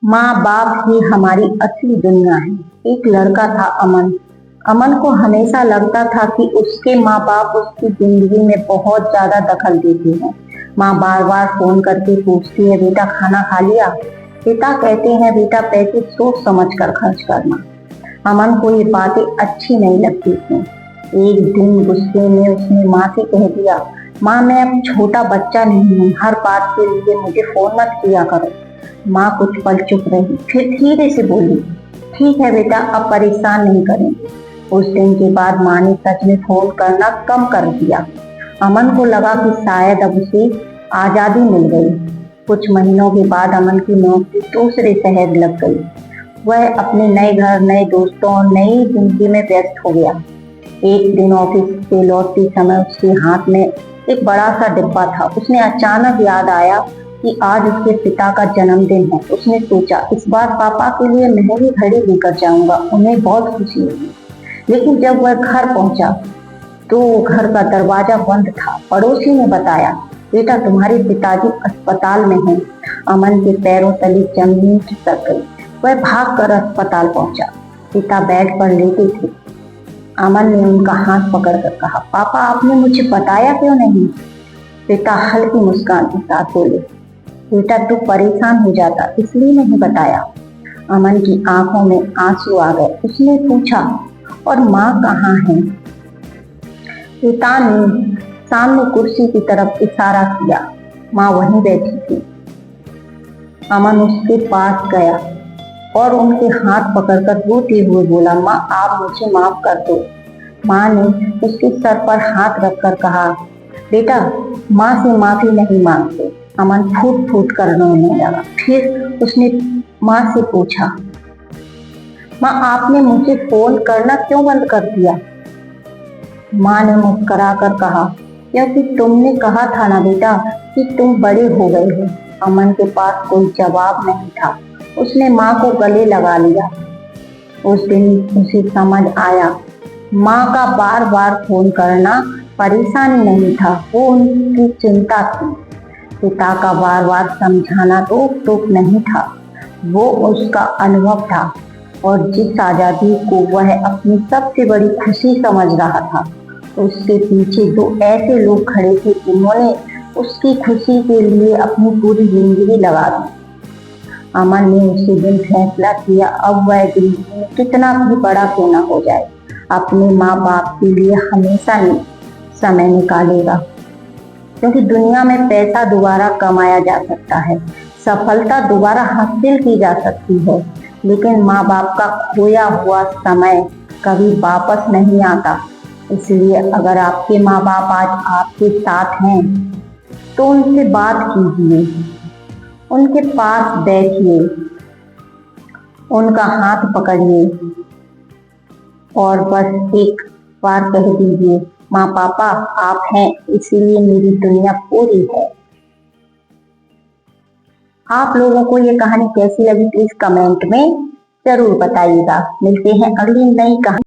माँ बाप ही हमारी असली दुनिया है। एक लड़का था अमन। अमन को हमेशा लगता था कि उसके माँ बाप उसकी जिंदगी में बहुत ज्यादा दखल देते हैं। माँ बार बार फोन करके पूछती है, बेटा खाना खा लिया? पिता कहते हैं, बेटा पैसे सोच समझ कर खर्च करना। अमन को ये बातें अच्छी नहीं लगती थी। एक दिन गुस्से में उसने माँ से कह दिया, माँ मैं अब छोटा बच्चा नहीं हूँ, हर बात के लिए मुझे फोन मत किया करो। माँ कुछ पल चुप रही, फिर धीरे से बोली, ठीक है बेटा, अब परेशान नहीं करेंगे। उस दिन के बाद माँ ने सच में फोन करना कम कर दिया। अमन को लगा कि शायद अब उसे आजादी मिल गई। कुछ महीनों के बाद अमन की नौकरी दूसरे शहर लग गई। वह अपने नए घर, नए दोस्तों और नई जिंदगी में व्यस्त हो गया। एक दिन ऑफिस से लौटते समय उसके हाथ में एक बड़ा सा डिब्बा था। उसने अचानक याद आया कि आज उसके पिता का जन्मदिन है। उसने सोचा, इस बार पापा के लिए महंगी घड़ी लेकर जाऊंगा, उन्हें बहुत खुशी होगी। लेकिन जब वह घर पहुंचा तो घर का दरवाजा बंद था। पड़ोसी ने बताया, बेटा तुम्हारे पिताजी अस्पताल में हैं। अमन के पैरों तले जमीन खिसक गई। वह भागकर अस्पताल पहुंचा। पिता बेड पर लेटे थे। अमन ने उनका हाथ पकड़कर कहा, पापा आपने मुझे बताया क्यों नहीं? पिता हल्की मुस्कान के साथ बोले, बेटा तू परेशान हो जाता इसलिए नहीं बताया। अमन की आंखों में आंसू आ गए। उसने पूछा, और माँ कहाँ है? पिता ने सामने कुर्सी की तरफ इशारा किया। माँ वहीं बैठी थी। अमन उसके पास गया और उनके हाथ पकड़कर रोते हुए बोला, माँ आप मुझे माफ कर दो। माँ ने उसके सर पर हाथ रखकर कहा, बेटा माँ से माफी नहीं मांगते। अमन फूट फूट कर रोने लगा। फिर उसने माँ से पूछा, माँ आपने मुझे फोन करना क्यों बंद कर दिया? माँ ने मुस्कुरा कर कहा, क्योंकि तुमने कहा था ना बेटा कि तुम बड़े हो गए हो। अमन के पास कोई जवाब नहीं था। उसने माँ को गले लगा लिया। उस दिन उसे समझ आया, माँ का बार बार फोन करना परेशानी नहीं था, वो उनकी चिंता थी। पिता का बार बार समझाना तो तुक नहीं था, वो उसका अनुभव था। और जिस आजादी को वह अपनी सबसे बड़ी खुशी समझ रहा था, उसके पीछे दो ऐसे लोग खड़े थे जिन्होंने उसकी खुशी के लिए अपनी पूरी जिंदगी लगा दी। अमन ने उसी दिन फैसला किया, अब वह जिंदगी में कितना भी बड़ा क्यों ना हो जाए, अपने माँ बाप के लिए हमेशा समय निकालेगा। क्योंकि दुनिया में पैसा दोबारा कमाया जा सकता है, सफलता दोबारा हासिल की जा सकती है, लेकिन माँ बाप का खोया हुआ समय कभी वापस नहीं आता। इसलिए अगर आपके माँ बाप आज आपके साथ हैं तो उनसे बात कीजिए, उनके पास बैठिए, उनका हाथ पकड़िए और बस एक बार कह दीजिए, माँ पापा आप हैं इसलिए मेरी दुनिया पूरी है। आप लोगों को ये कहानी कैसी लगी प्लीज कमेंट में जरूर बताइएगा। मिलते हैं अगली नई कहानी।